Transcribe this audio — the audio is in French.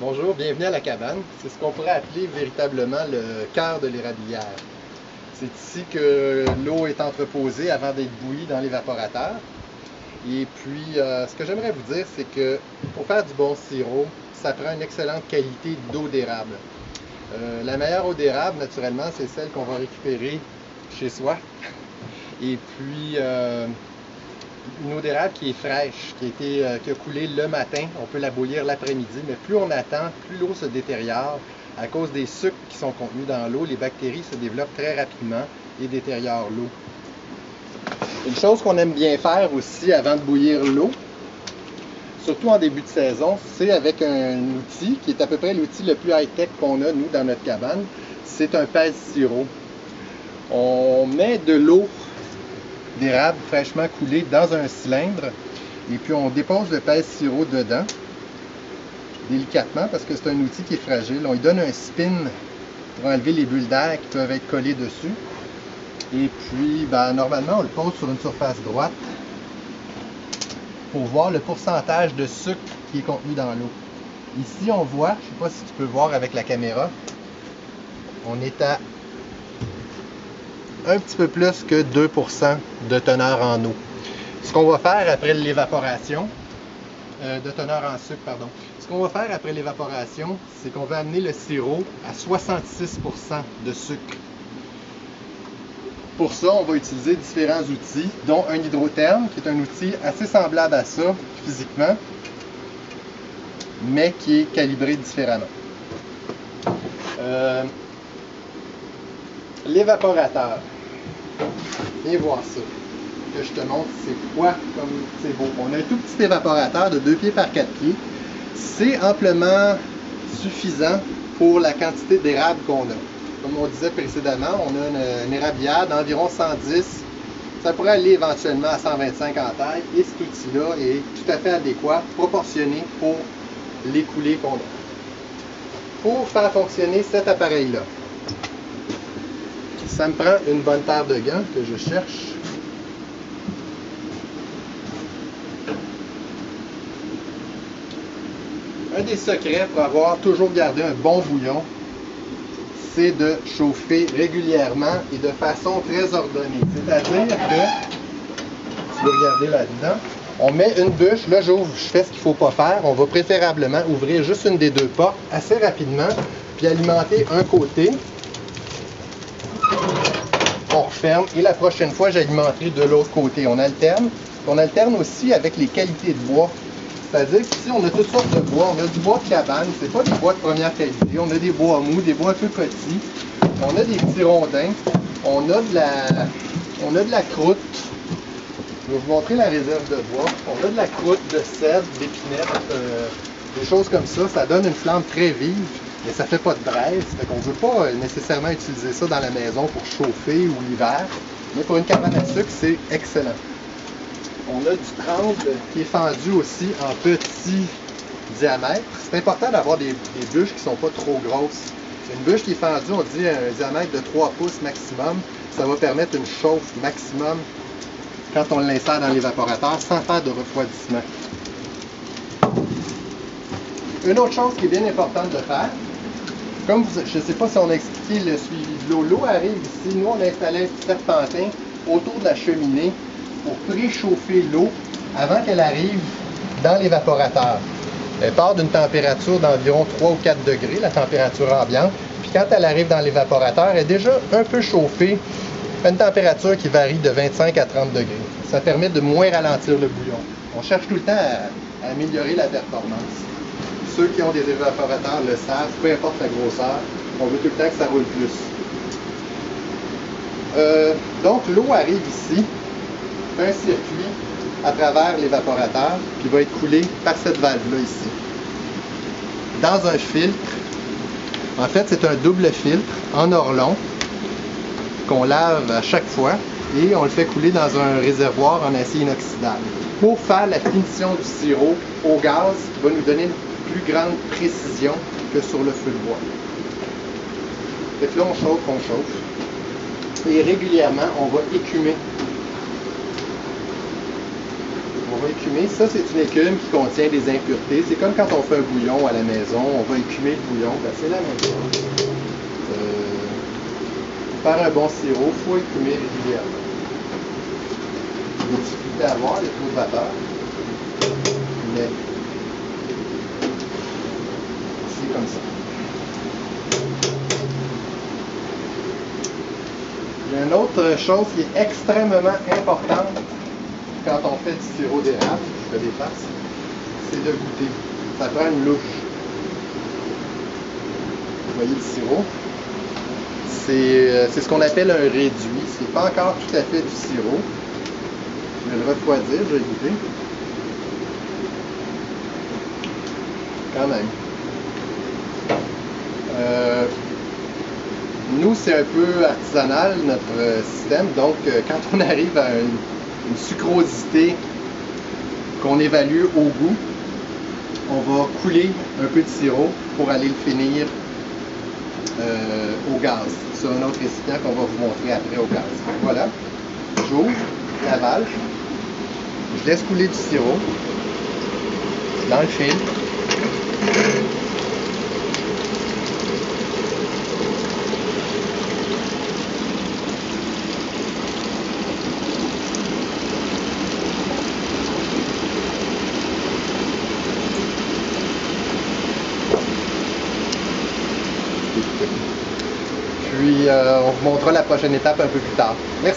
Bonjour, bienvenue à la cabane. C'est ce qu'on pourrait appeler véritablement le cœur de l'érablière. C'est ici que l'eau est entreposée avant d'être bouillie dans l'évaporateur. Et puis, ce que j'aimerais vous dire, c'est que pour faire du bon sirop, ça prend une excellente qualité d'eau d'érable. La meilleure eau d'érable, naturellement, c'est celle qu'on va récupérer chez soi. Et puis, une eau d'érable qui est fraîche, qui a coulé le matin, on peut la bouillir l'après-midi, mais plus on attend, plus l'eau se détériore. À cause des sucres qui sont contenus dans l'eau, les bactéries se développent très rapidement et détériorent l'eau. Une chose qu'on aime bien faire aussi avant de bouillir l'eau, surtout en début de saison, c'est avec un outil qui est à peu près l'outil le plus high-tech qu'on a, nous, dans notre cabane. C'est un pèse-sirop. On met de l'eau d'érable fraîchement coulée dans un cylindre et puis on dépose le pèse-sirop dedans délicatement parce que c'est un outil qui est fragile. On lui donne un spin pour enlever les bulles d'air qui peuvent être collées dessus et puis normalement on le pose sur une surface droite pour voir le pourcentage de sucre qui est contenu dans l'eau. Ici on voit, je ne sais pas si tu peux voir avec la caméra, on est à un petit peu plus que 2% de teneur en eau. Ce qu'on va faire après l'évaporation, de teneur en sucre, pardon. Ce qu'on va faire après l'évaporation, c'est qu'on va amener le sirop à 66% de sucre. Pour ça, on va utiliser différents outils, dont un hydrotherme, qui est un outil assez semblable à ça, physiquement, mais qui est calibré différemment. L'évaporateur. Viens voir ça. Que je te montre c'est quoi comme c'est beau. On a un tout petit évaporateur de 2 pieds par 4 pieds. C'est amplement suffisant pour la quantité d'érable qu'on a. Comme on disait précédemment, on a une érablière d'environ 110. Ça pourrait aller éventuellement à 125 en taille. Et cet outil-là est tout à fait adéquat, proportionné pour les coulées qu'on a. Pour faire fonctionner cet appareil-là, ça me prend une bonne paire de gants que je cherche. Un des secrets pour avoir toujours gardé un bon bouillon, c'est de chauffer régulièrement et de façon très ordonnée. C'est-à-dire que, tu peux regarder là-dedans, on met une bûche, là j'ouvre, je fais ce qu'il ne faut pas faire, on va préférablement ouvrir juste une des deux portes assez rapidement, puis alimenter un côté. On referme et la prochaine fois, j'alimenterai de l'autre côté. On alterne. On alterne aussi avec les qualités de bois. C'est-à-dire qu'ici, on a toutes sortes de bois. On a du bois de cabane, c'est pas du bois de première qualité. On a des bois mous, des bois un peu petits. On a des petits rondins. On a de la croûte. Je vais vous montrer la réserve de bois. On a de la croûte, de cèdre, d'épinettes, des choses comme ça. Ça donne une flamme très vive. Mais ça ne fait pas de braise, fait qu'on ne veut pas nécessairement utiliser ça dans la maison pour chauffer ou l'hiver. Mais pour une cabane à sucre, c'est excellent. On a du 30 qui est fendu aussi en petit diamètre. C'est important d'avoir des bûches qui ne sont pas trop grosses. Une bûche qui est fendue, on dit un diamètre de 3 pouces maximum. Ça va permettre une chauffe maximum quand on l'insère dans l'évaporateur sans faire de refroidissement. Une autre chose qui est bien importante de faire, comme je ne sais pas si on a expliqué le suivi de l'eau. L'eau arrive ici. Nous, on a installé un petit serpentin autour de la cheminée pour préchauffer l'eau avant qu'elle arrive dans l'évaporateur. Elle part d'une température d'environ 3 ou 4 degrés, la température ambiante. Puis quand elle arrive dans l'évaporateur, elle est déjà un peu chauffée à une température qui varie de 25 à 30 degrés. Ça permet de moins ralentir le bouillon. On cherche tout le temps à améliorer la performance. Ceux qui ont des évaporateurs le savent, peu importe la grosseur, on veut tout le temps que ça roule plus. Donc l'eau arrive ici, fait un circuit à travers l'évaporateur, puis va être coulée par cette valve-là ici. Dans un filtre, en fait c'est un double filtre en orlon qu'on lave à chaque fois et on le fait couler dans un réservoir en acier inoxydable pour faire la finition du sirop au gaz qui va nous donner une plus grande précision que sur le feu de bois. Fait que là on chauffe. Et régulièrement, on va écumer. On va écumer. Ça, c'est une écume qui contient des impuretés. C'est comme quand on fait un bouillon à la maison. On va écumer le bouillon. Ben, c'est la même chose. Pour faire un bon sirop, il faut écumer régulièrement. Des difficultés à avoir, il y a trop de vapeur. Mais c'est comme ça. Il y a une autre chose qui est extrêmement importante quand on fait du sirop d'érable, je fais des farces, c'est de goûter. Ça prend une louche. Vous voyez le sirop? C'est ce qu'on appelle un réduit. C'est pas encore tout à fait du sirop. Je vais le refroidir, je vais goûter. Quand même. Nous, c'est un peu artisanal, notre système. Donc, quand on arrive à une sucrosité qu'on évalue au goût, on va couler un peu de sirop pour aller le finir au gaz. C'est un autre récipient qu'on va vous montrer après au gaz. Voilà. J'ouvre, j'avale, je laisse couler du sirop dans le fil. Puis on vous montrera la prochaine étape un peu plus tard. Merci.